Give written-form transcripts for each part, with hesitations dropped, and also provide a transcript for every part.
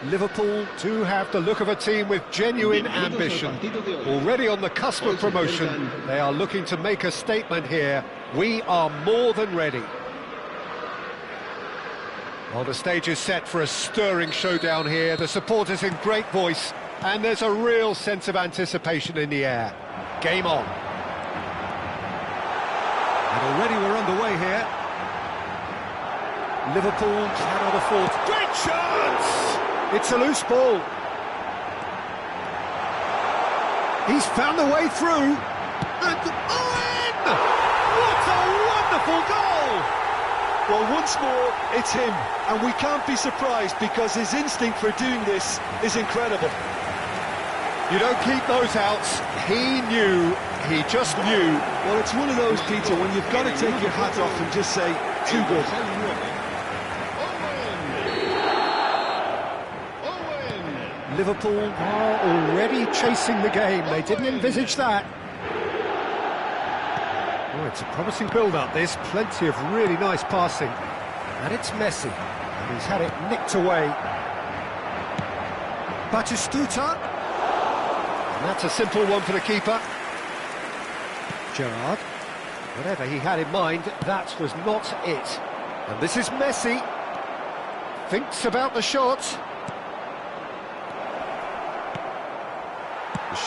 Liverpool do have the look of a team with genuine ambition. Already on the cusp of promotion, they are looking to make a statement here. We are more than ready. Well, the stage is set for a stirring showdown here. The supporters in great voice, and there's a real sense of anticipation in the air. Game on. And already we're underway here. Liverpool cannot afford... Great chance! It's a loose ball. He's found the way through. And Owen! What a wonderful goal! Well, once more, it's him. And we can't be surprised because his instinct for doing this is incredible. You don't keep those outs. He knew. He just knew. Well, it's one of those, Peter, when you've got to take your hat off and just say, too good. Liverpool are already chasing the game. They didn't envisage that. Oh, it's a promising build-up, this. Plenty of really nice passing. And it's Messi. And he's had it nicked away. Batistuta. And that's a simple one for the keeper. Gerrard. Whatever he had in mind, that was not it. And this is Messi. Thinks about the shot.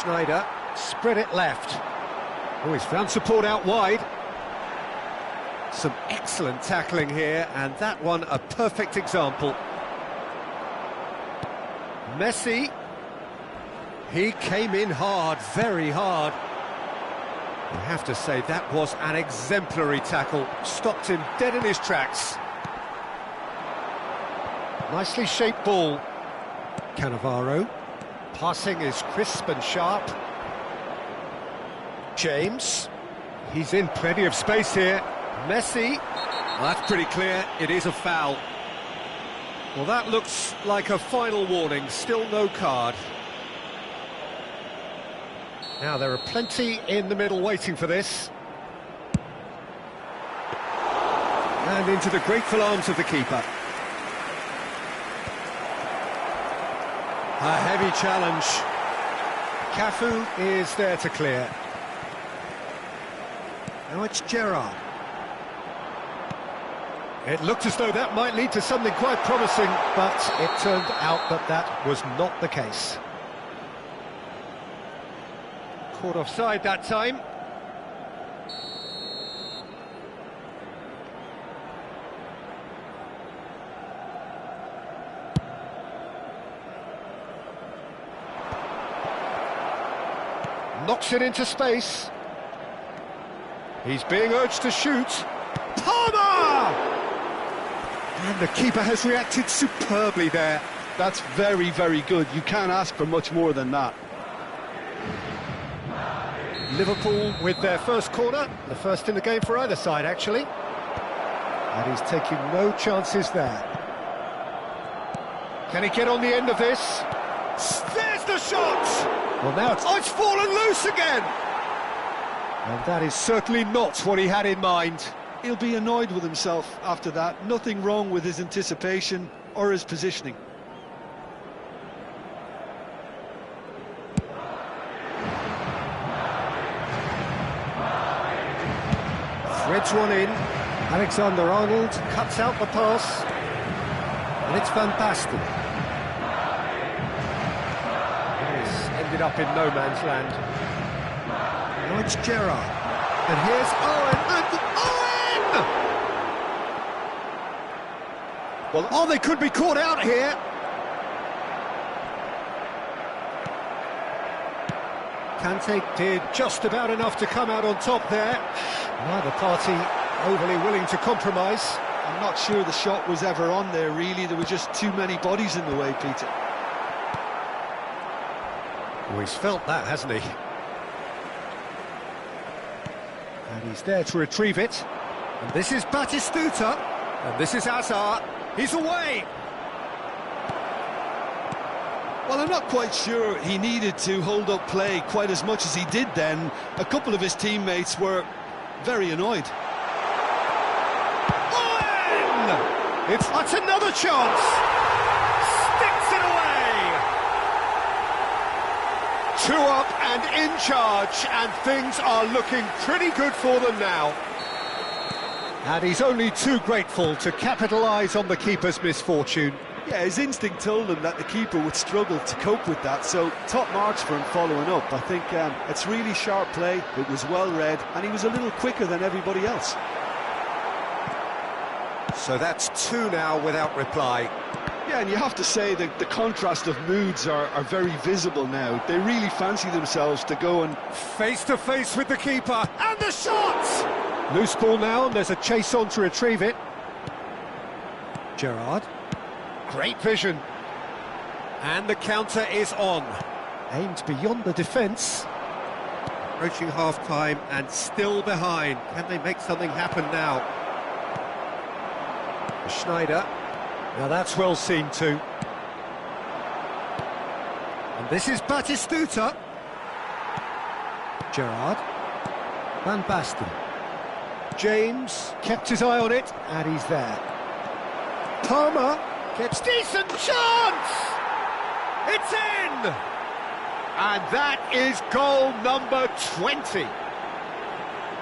Schneider, spread it left. Oh, he's found support out wide. Some excellent tackling here, and that one a perfect example. Messi. He came in hard, very hard. I have to say, that was an exemplary tackle. Stopped him dead in his tracks. Nicely shaped ball. Cannavaro. Passing is crisp and sharp. James. He's in plenty of space here. Messi. Well, that's pretty clear. It is a foul. Well, that looks like a final warning. Still no card. Now, there are plenty in the middle waiting for this. And into the grateful arms of the keeper. A heavy challenge. Cafu is there to clear. Now it's Gerrard. It looked as though that might lead to something quite promising, but it turned out that that was not the case. Caught offside that time. Knocks it into space. He's being urged to shoot. Palmer! And the keeper has reacted superbly there. That's very, very good. You can't ask for much more than that. Liverpool with their first corner, the first in the game for either side, actually. And he's taking no chances there. Can he get on the end of this? There's the shot! Well, now it's fallen loose again! And that is certainly not what he had in mind. He'll be annoyed with himself after that. Nothing wrong with his anticipation or his positioning. Threads one in. Alexander-Arnold cuts out the pass. And it's Van Basten. Ended up in no man's land. Now it's Gerrard. And here's Owen. And Owen! Well, oh, they could be caught out here. Kante did just about enough to come out on top there. Neither party overly willing to compromise. I'm not sure the shot was ever on there, really. There were just too many bodies in the way, Peter. Oh, he's felt that, hasn't he? And he's there to retrieve it. And this is Batistuta. And this is Hazard. He's away! Well, I'm not quite sure he needed to hold up play quite as much as he did then. A couple of his teammates were very annoyed. Owen! That's another chance! Sticks it away! up and in charge, and things are looking pretty good for them now. And he's only too grateful to capitalise on the keeper's misfortune. Yeah, his instinct told him that the keeper would struggle to cope with that, so top marks for him following up. I think it's really sharp play, it was well read, and he was a little quicker than everybody else. So that's 2 now without reply. Yeah, and you have to say that the contrast of moods are very visible now. They really fancy themselves to go and... Face to face with the keeper, and the shot! Loose ball now, and there's a chase on to retrieve it. Gerrard. Great vision. And the counter is on. Aimed beyond the defence. Approaching half-time and still behind. Can they make something happen now? Schneider. Now that's well seen too. And this is Batistuta. Gerrard. Van Basten. James kept his eye on it, and he's there. Palmer gets decent chance! It's in! And that is goal number 20.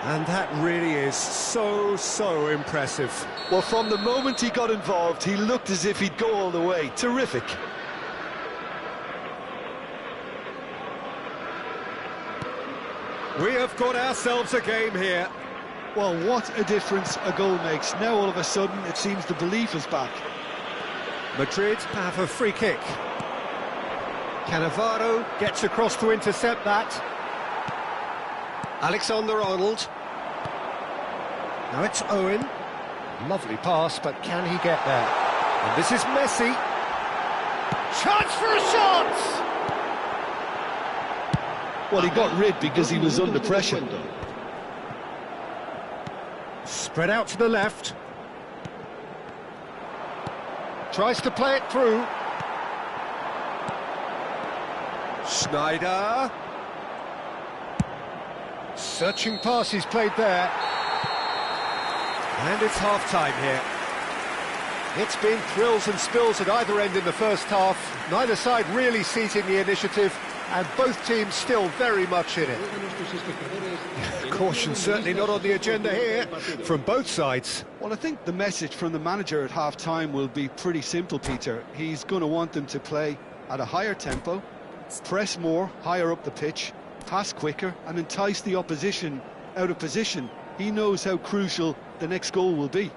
And that really is so impressive. Well, from the moment he got involved, he looked as if he'd go all the way. Terrific. We have got ourselves a game here. Well, what a difference a goal makes. Now all of a sudden it seems the belief is back. Madrid have a free kick. Cannavaro gets across to intercept that. Alexander-Arnold. Now it's Owen. Lovely pass, but can he get there? And this is Messi. Chance for a shot! Well, he got rid because he was under pressure. Spread out to the left. Tries to play it through. Schneider. Searching pass he's played there. And it's half-time here. It's been thrills and spills at either end in the first half. Neither side really seizing the initiative, and both teams still very much in it. Caution certainly not on the agenda here from both sides. Well, I think the message from the manager at half-time will be pretty simple, Peter. He's going to want them to play at a higher tempo, press more, higher up the pitch, pass quicker, and entice the opposition out of position. He knows how crucial the next goal will be.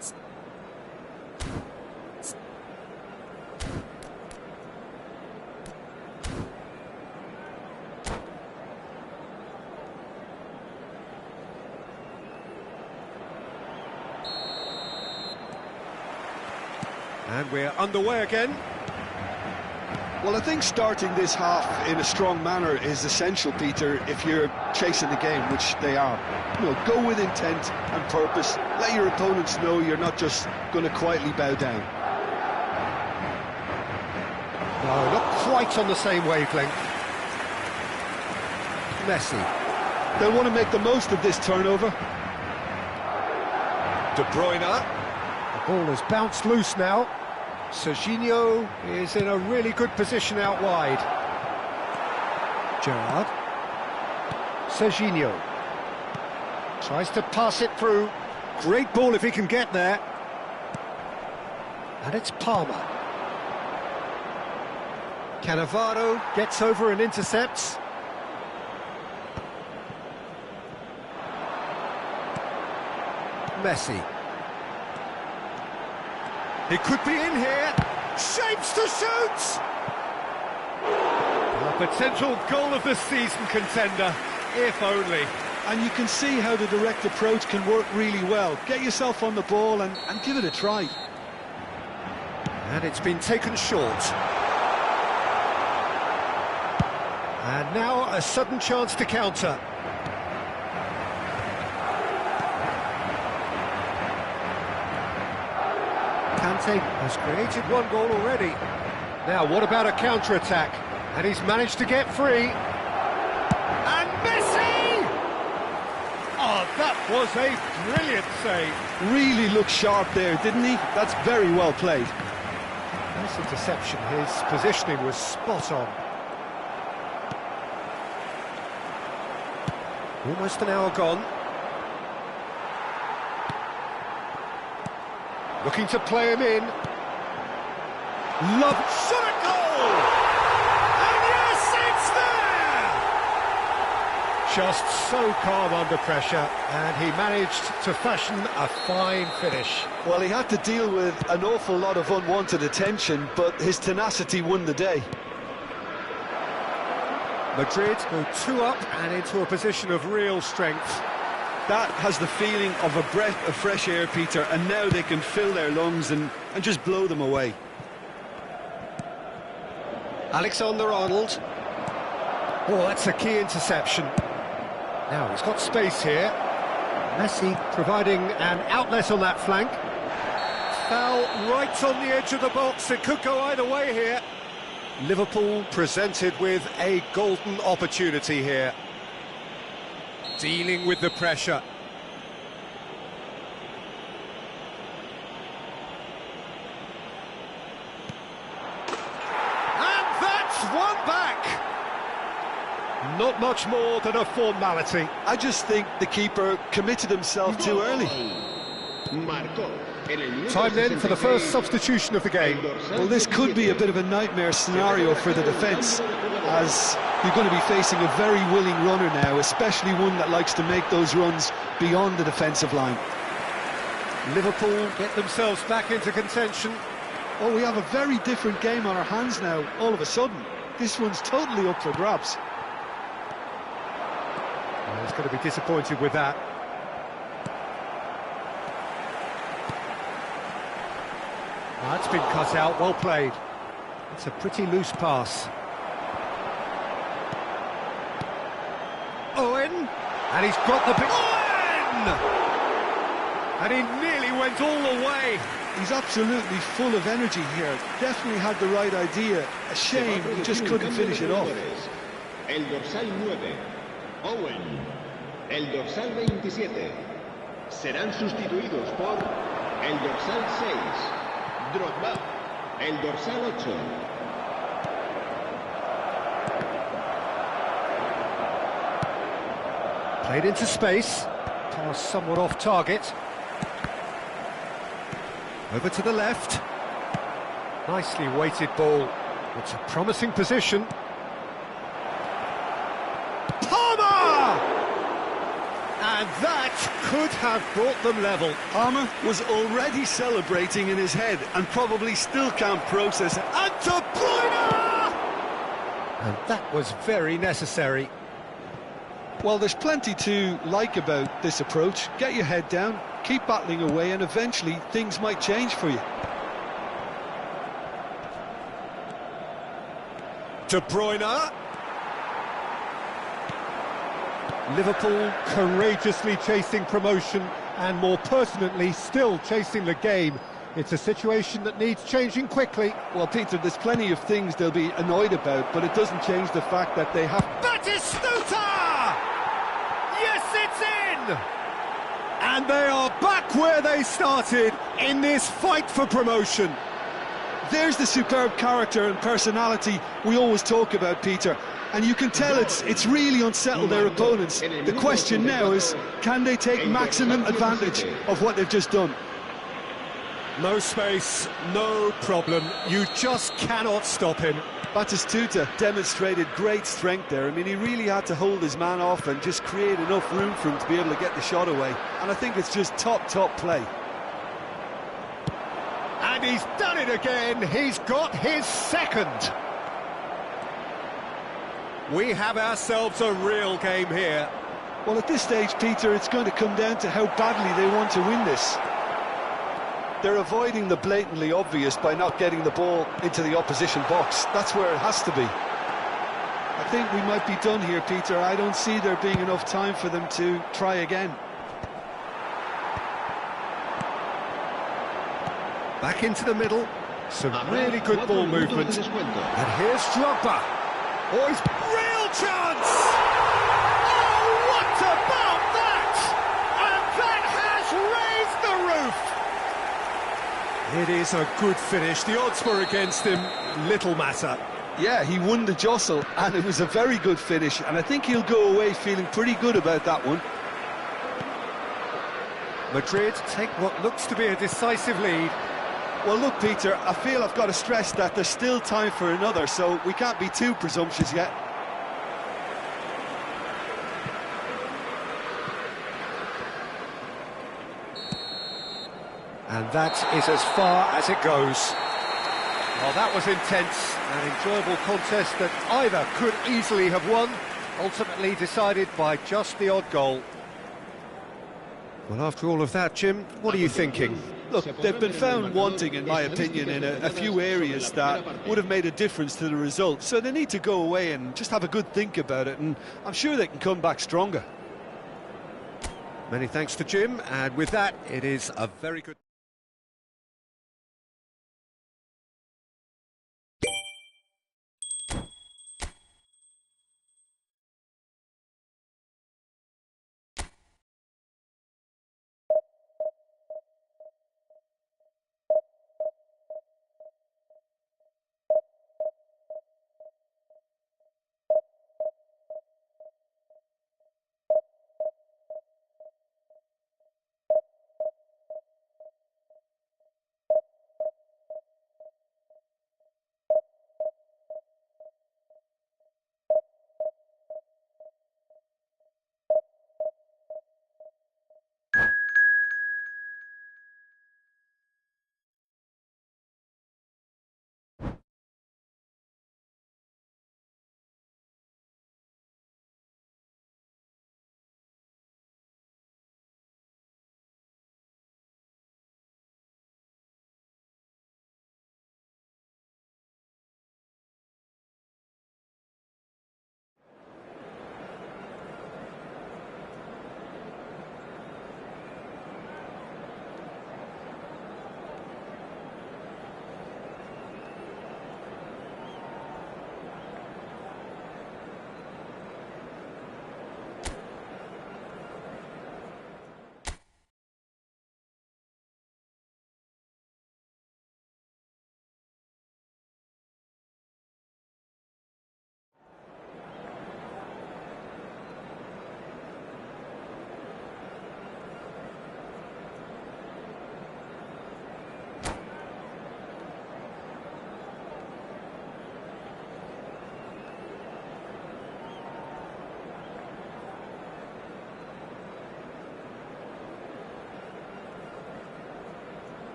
And we're underway again. Well, I think starting this half in a strong manner is essential, Peter, if you're chasing the game, which they are. You know, go with intent and purpose. Let your opponents know you're not just going to quietly bow down. No, not quite on the same wavelength. Messi. They'll want to make the most of this turnover. De Bruyne. The ball has bounced loose now. Serginho is in a really good position out wide. Gerrard. Serginho. Tries to pass it through. Great ball if he can get there. And it's Palmer. Cannavaro gets over and intercepts. Messi. He could be in here. Shapes to shoot! A potential goal of the season contender, if only. And you can see how the direct approach can work really well. Get yourself on the ball and give it a try. And it's been taken short. And now a sudden chance to counter. Kante has created one goal already. Now, what about a counter-attack? And he's managed to get free. And Messi! Oh, that was a brilliant save. Really looked sharp there, didn't he? That's very well played. Nice interception. His positioning was spot on. Almost an hour gone. Looking to play him in. Love shot at goal! And yes, it's there! Just so calm under pressure, and he managed to fashion a fine finish. Well, he had to deal with an awful lot of unwanted attention, but his tenacity won the day. Madrid go 2 up and into a position of real strength. That has the feeling of a breath of fresh air, Peter, and now they can fill their lungs and just blow them away. Alexander-Arnold. Oh, that's a key interception. Now, he's got space here. Messi providing an outlet on that flank. Foul right on the edge of the box. It could go either way here. Liverpool presented with a golden opportunity here. Dealing with the pressure. And that's one back! Not much more than a formality. I just think the keeper committed himself too early. Time then for the first substitution of the game. Well, this could be a bit of a nightmare scenario for the defence, as you're going to be facing a very willing runner now, especially one that likes to make those runs beyond the defensive line. Liverpool get themselves back into contention. Oh, we have a very different game on our hands now, all of a sudden. This one's totally up for grabs. Well, he's going to be disappointed with that. That's been cut out, well played. It's a pretty loose pass. Owen! And he's got the big... Owen! And he nearly went all the way. He's absolutely full of energy here. Definitely had the right idea. A shame he just couldn't finish it off. El dorsal 9, Owen. El dorsal 27. Serán sustituidos por el dorsal 6. Drogba, el dorsal 8. Played into space. Pass somewhat off target. Over to the left. Nicely weighted ball. It's a promising position. Palmer! And that could have brought them level. Palmer was already celebrating in his head and probably still can't process it. And De Bruyne! And that was very necessary. Well, there's plenty to like about this approach. Get your head down, keep battling away, and eventually things might change for you. De Bruyne. Liverpool courageously chasing promotion and more pertinently still chasing the game. It's a situation that needs changing quickly. Well, Peter, there's plenty of things they'll be annoyed about, but it doesn't change the fact that they have... Batistuta! Yes, it's in! And they are back where they started in this fight for promotion. There's the superb character and personality we always talk about, Peter. And you can tell it's really unsettled their opponents. The question now is, can they take maximum advantage of what they've just done? No space, no problem. You just cannot stop him. Batistuta demonstrated great strength there. I mean, he really had to hold his man off and just create enough room for him to be able to get the shot away. And I think it's just top play. And he's done it again. He's got his second. We have ourselves a real game here. Well, at this stage, Peter, it's going to come down to how badly they want to win this. They're avoiding the blatantly obvious by not getting the ball into the opposition box. That's where it has to be. I think we might be done here, Peter. I don't see there being enough time for them to try again. Back into the middle. Some really good ball movement. And here's Drogba. Oh, he's real chance! Oh, what about that? And that has raised the roof. It is a good finish. The odds were against him. Little matter. Yeah, he won the jostle, and it was a very good finish, and I think he'll go away feeling pretty good about that one. Madrid take what looks to be a decisive lead. Well, look, Peter, I feel I've got to stress that there's still time for another, so we can't be too presumptuous yet. And that is as far as it goes. Well, that was intense, an enjoyable contest that either could easily have won, ultimately decided by just the odd goal. Well, after all of that, Jim, what are you thinking? Look, they've been found wanting, in my opinion, in a few areas that would have made a difference to the result. So they need to go away and just have a good think about it, and I'm sure they can come back stronger. Many thanks to Jim, and with that, it is a very good...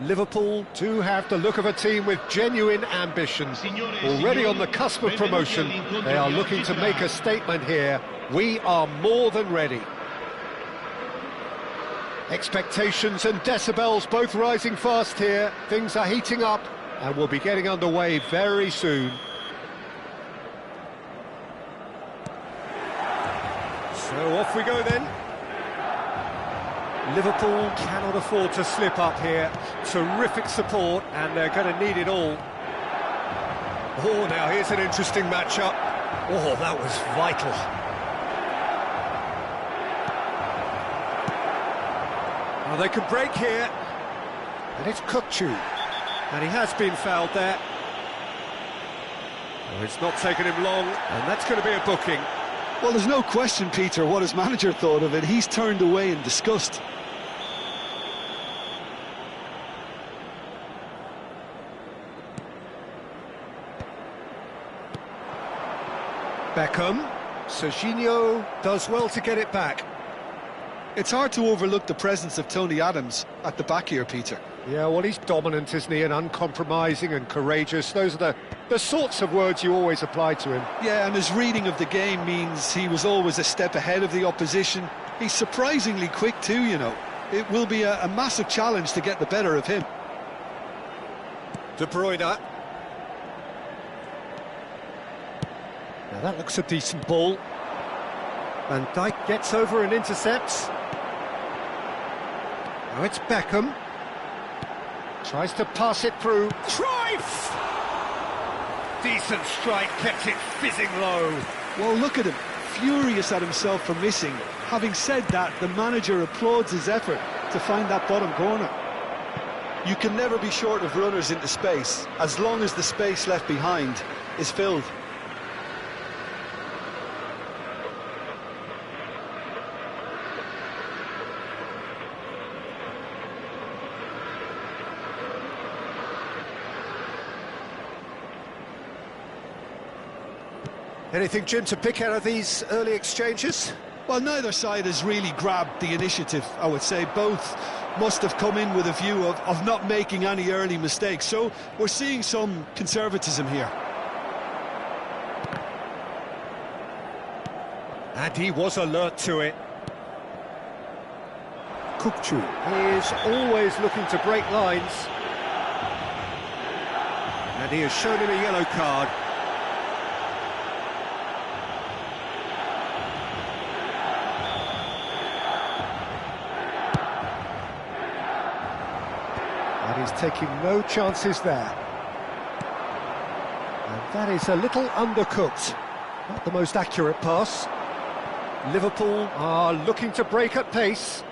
Liverpool do have the look of a team with genuine ambition. Already on the cusp of promotion, they are looking to make a statement here. We are more than ready. Expectations and decibels both rising fast here. Things are heating up and we'll be getting underway very soon. So off we go then. Liverpool cannot afford to slip up here. Terrific support, and they're going to need it all. Oh, now here's an interesting matchup. Oh, that was vital. Well, they can break here. And it's Kukçu. And he has been fouled there. Oh, it's not taken him long, and that's going to be a booking. Well, there's no question, Peter, what his manager thought of it. He's turned away in disgust. Beckham. Serginho does well to get it back. It's hard to overlook the presence of Tony Adams at the back here, Peter. Yeah, well, he's dominant, isn't he, and uncompromising and courageous. Those are the sorts of words you always apply to him. Yeah, and his reading of the game means he was always a step ahead of the opposition. He's surprisingly quick too, you know. It will be a massive challenge to get the better of him. De Bruyne. Now that looks a decent ball. Van Dijk gets over and intercepts. Now it's Beckham. Tries to pass it through. Cruyff! Decent strike, kept it fizzing low. Well, look at him, furious at himself for missing. Having said that, the manager applauds his effort to find that bottom corner. You can never be short of runners into space, as long as the space left behind is filled. Anything, Jim, to pick out of these early exchanges? Well, neither side has really grabbed the initiative, I would say. Both must have come in with a view of not making any early mistakes. So we're seeing some conservatism here. And he was alert to it. Kukçu is always looking to break lines. And he has shown him a yellow card. And he's taking no chances there. And that is a little undercooked. Not the most accurate pass. Liverpool are looking to break at pace.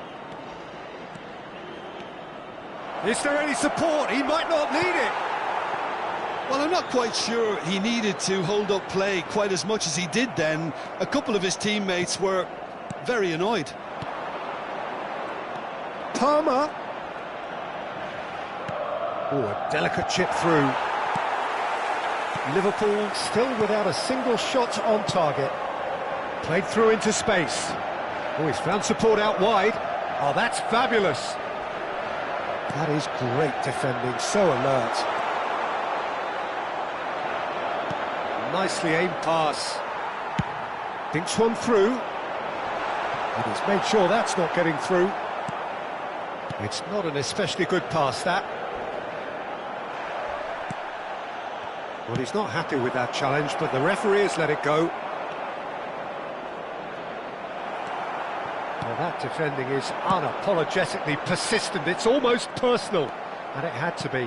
Is there any support? He might not need it. Well, I'm not quite sure he needed to hold up play quite as much as he did then. A couple of his teammates were very annoyed. Palmer. Oh, a delicate chip through. Liverpool still without a single shot on target. Played through into space. Oh, he's found support out wide. Oh, that's fabulous. That is great defending, so alert. Nicely aimed pass. Dinks one through. And he's made sure that's not getting through. It's not an especially good pass, that. Well, he's not happy with that challenge, but the referee has let it go. Well, that defending is unapologetically persistent. It's almost personal, and it had to be.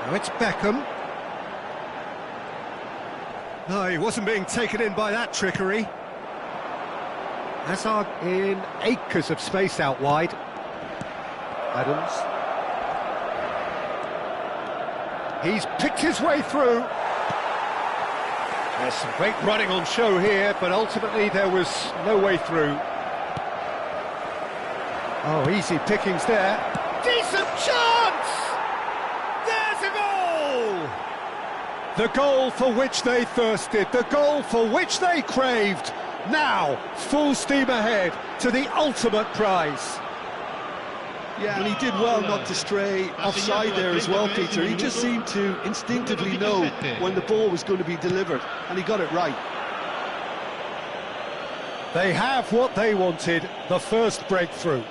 Now it's Beckham. No, he wasn't being taken in by that trickery. Hazard in acres of space out wide. Adams. He's picked his way through. There's some great running on show here, but ultimately there was no way through. Oh, easy pickings there. Decent chance! There's a goal! The goal for which they thirsted, the goal for which they craved. Now, full steam ahead to the ultimate prize. Yeah, and he did well not to stray offside there as well, Peter. He just seemed to instinctively know when the ball was going to be delivered, and he got it right. They have what they wanted, the first breakthrough.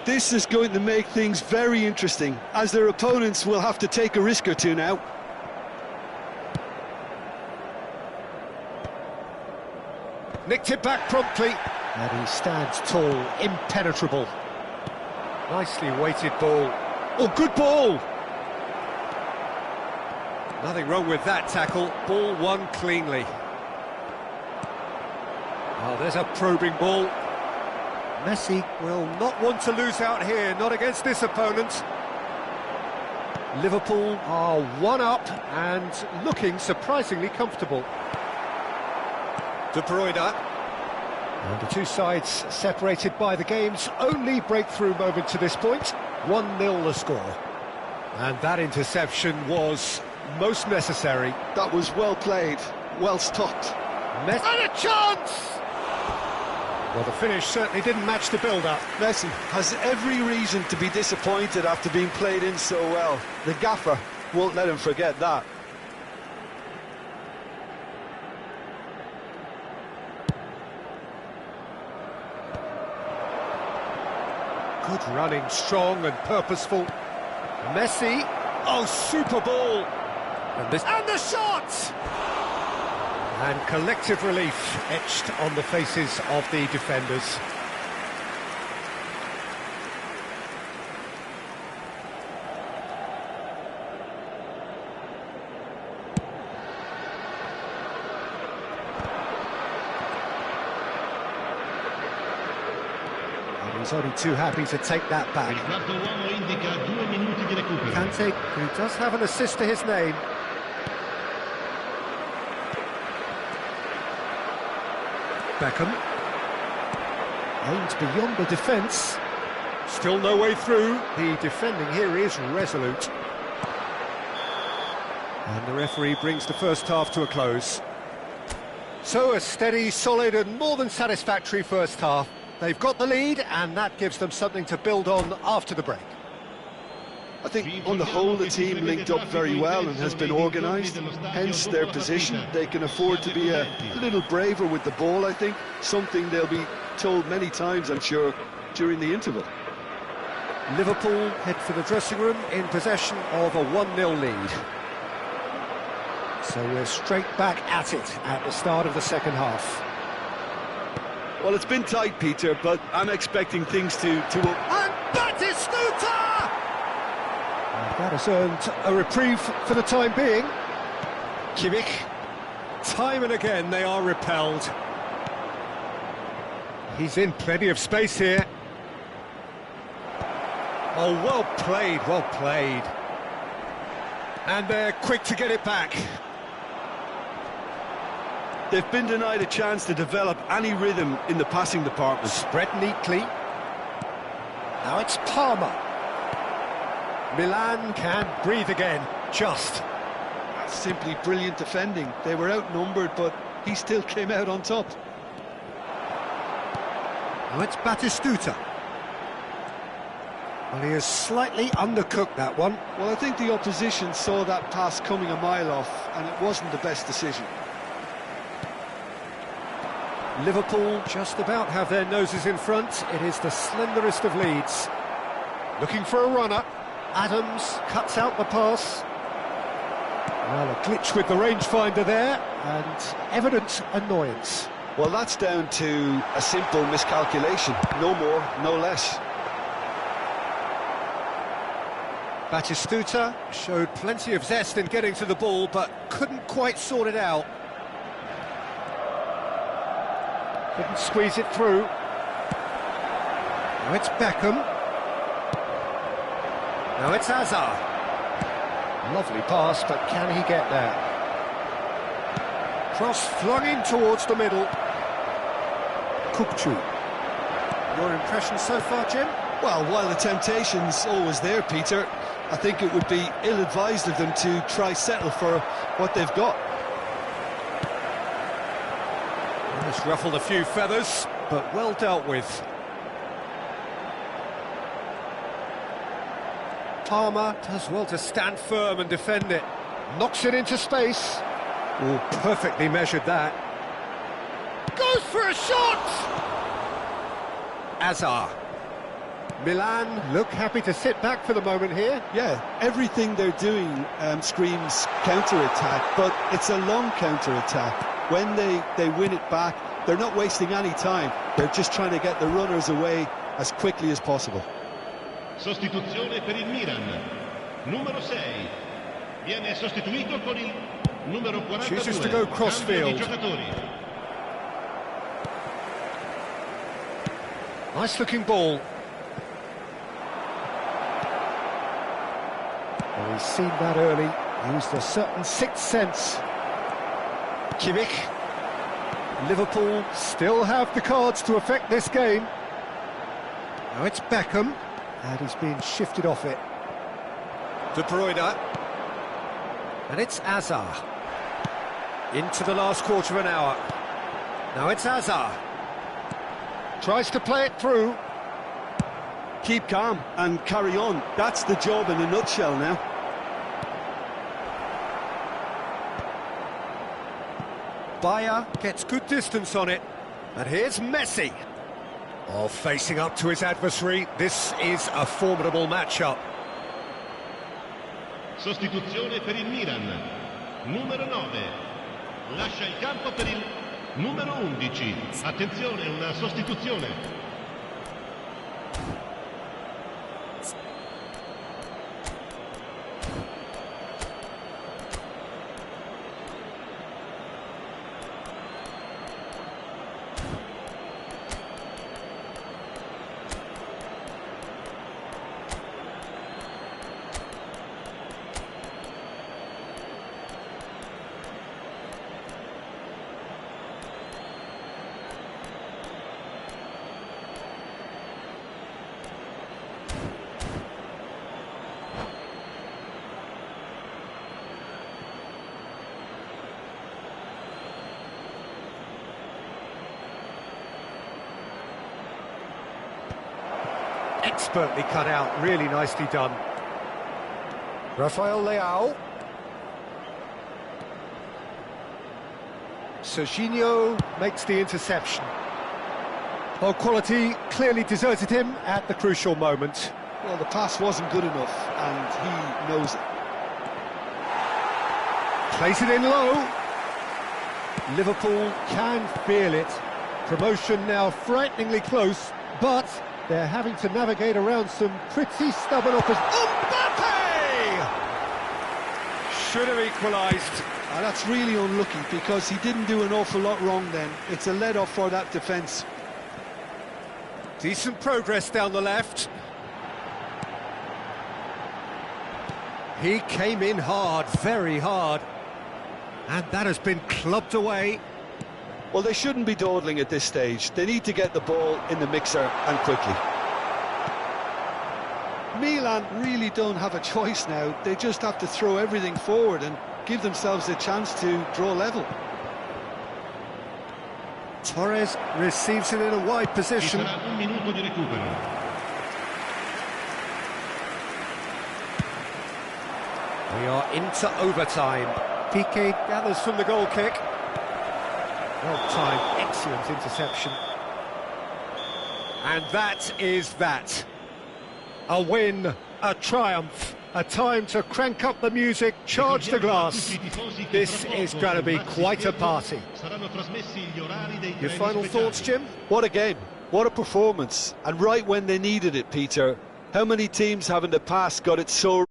This is going to make things very interesting, as their opponents will have to take a risk or two now. Nicked it back promptly, and he stands tall, impenetrable. Nicely weighted ball. Oh, good ball! Nothing wrong with that tackle. Ball won cleanly. Oh, there's a probing ball. Messi will not want to lose out here, not against this opponent. Liverpool are one up and looking surprisingly comfortable. De Bruyne. And the two sides separated by the game's only breakthrough moment to this point. 1-0 the score. And that interception was most necessary. That was well played, well stopped. And a chance! Well, the finish certainly didn't match the build-up. Messi has every reason to be disappointed after being played in so well. The gaffer won't let him forget that. Good running, strong and purposeful. Messi, oh, super ball. And the shot! And collective relief etched on the faces of the defenders. He's only too happy to take that back. Il quarto uomo indica 2 minuti di recupero. Kante, who does have an assist to his name. Beckham. Aimed beyond the defence. Still no way through. The defending here is resolute. And the referee brings the first half to a close. So a steady, solid and more than satisfactory first half. They've got the lead and that gives them something to build on after the break. I think on the whole the team linked up very well and has been organised, hence their position. They can afford to be a little braver with the ball, I think, something they'll be told many times, I'm sure, during the interval. Liverpool head for the dressing room in possession of a 1-0 lead. So we're straight back at it at the start of the second half. Well, it's been tight, Peter, but I'm expecting things to... And Batistuta! That has earned a reprieve for the time being. Kimmich. Time and again they are repelled. He's in plenty of space here. Oh, well played, well played. And they're quick to get it back. They've been denied a chance to develop any rhythm in the passing department. Spread neatly. Now it's Palmer. Milan can breathe again, just. That's simply brilliant defending. They were outnumbered, but he still came out on top. Now it's Batistuta. Well, he has slightly undercooked that one. Well, I think the opposition saw that pass coming a mile off, and it wasn't the best decision. Liverpool just about have their noses in front. It is the slenderest of leads. Looking for a runner. Adams cuts out the pass. Well, a glitch with the rangefinder there, and evident annoyance. Well, that's down to a simple miscalculation. No more, no less. Batistuta showed plenty of zest in getting to the ball, but couldn't quite sort it out. Couldn't squeeze it through. Now it's Beckham. Now it's Hazard. Lovely pass, but can he get there? Cross flung in towards the middle. Kupchu. Your impression so far, Jim? Well, while the temptation's always there, Peter, I think it would be ill-advised of them to try settle for what they've got. It's ruffled a few feathers, but well dealt with. Palmer does well to stand firm and defend it. Knocks it into space. Oh, perfectly measured that. Goes for a shot! Hazard. Milan look happy to sit back for the moment here. Yeah, everything they're doing screams counter-attack, but it's a long counter-attack. When they win it back, they're not wasting any time. They're just trying to get the runners away as quickly as possible. Sostituzione per il Milan. Numero 6. Viene sostituito con il numero 42. Chooses to go crossfield. Nice looking ball. Well, he's seen that early. Used a certain sixth sense. Kimmich. Liverpool still have the cards to affect this game. Now it's Beckham, and he's been shifted off it. De Bruyne. And it's Hazard. Into the last quarter of an hour. Now it's Hazard. Tries to play it through. Keep calm and carry on. That's the job in a nutshell now. Bayer gets good distance on it. And here's Messi. Oh, facing up to his adversary. This is a formidable matchup. Sostituzione per il Milan. Numero 9. Lascia il campo per il numero 11. Attenzione, una sostituzione. Expertly cut out, really nicely done. Rafael Leao. Serginho makes the interception. Well, quality clearly deserted him at the crucial moment. Well, the pass wasn't good enough, and he knows it. Plays it in low. Liverpool can feel it. Promotion now frighteningly close, but they're having to navigate around some pretty stubborn opposition. Mbappe! Should have equalised. That's really unlucky, because he didn't do an awful lot wrong then. It's a let-off for that defence. Decent progress down the left. He came in hard, very hard. And that has been clubbed away. Well, they shouldn't be dawdling at this stage. They need to get the ball in the mixer, and quickly. Milan really don't have a choice now. They just have to throw everything forward and give themselves a chance to draw level. Torres receives it in a wide position. Un minuto di recupero. We are into overtime. Piqué gathers from the goal kick. Well timed, excellent interception. And that is that. A win, a triumph, a time to crank up the music, charge the glass. This is going to be quite a party. Your final thoughts, Jim? What a game, what a performance, and right when they needed it, Peter. How many teams have in the past got it so